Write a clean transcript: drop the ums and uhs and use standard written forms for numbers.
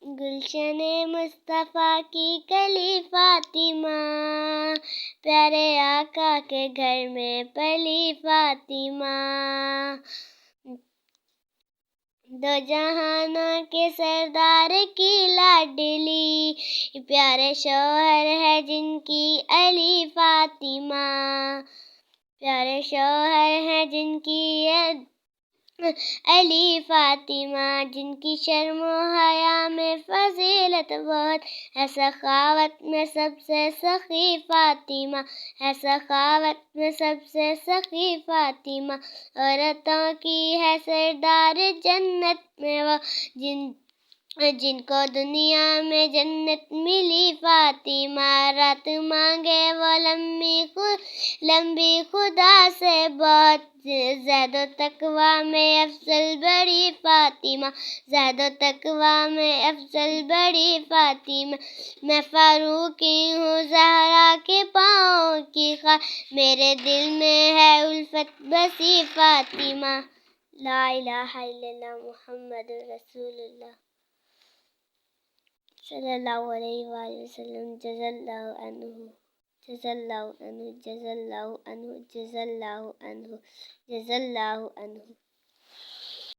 گلشن مصطفیٰ کی کلی فاطمہ، پیارے آقا کے گھر میں پلی فاطمہ، دو جہانوں کے سردار کی لاڈلی، پیارے شوہر ہے جن کی علی فاطمہ، پیارے شوہر ہیں جن کی علی فاطمہ، جن کی شرم و حیا میں فضیلت بہت ہے، سخاوت میں سب سے سخی فاطمہ ہے، سخاوت میں سب سے سخی فاطمہ، عورتوں کی ہے سردار جنت میں وہ، جن کو دنیا میں جنت ملی فاطمہ، رات مانگے وہ لمبی خدا سے بہت، زہد و تقویٰ میں افضل بڑی فاطمہ، زہد و تقویٰ میں افضل بڑی فاطمہ، میں فاروقی ہوں زہرا کے پاؤں کی خار، میرے دل میں ہے الفت بسی فاطمہ، لا الہ الا اللہ محمد رسول اللہ صلی اللہ علیہ وآلہ وسلم، جزا اللہ عنہ، جزا اللہ عنہ، جزا اللہ عنہ، جزا اللہ عنہ، جزا اللہ عنہ۔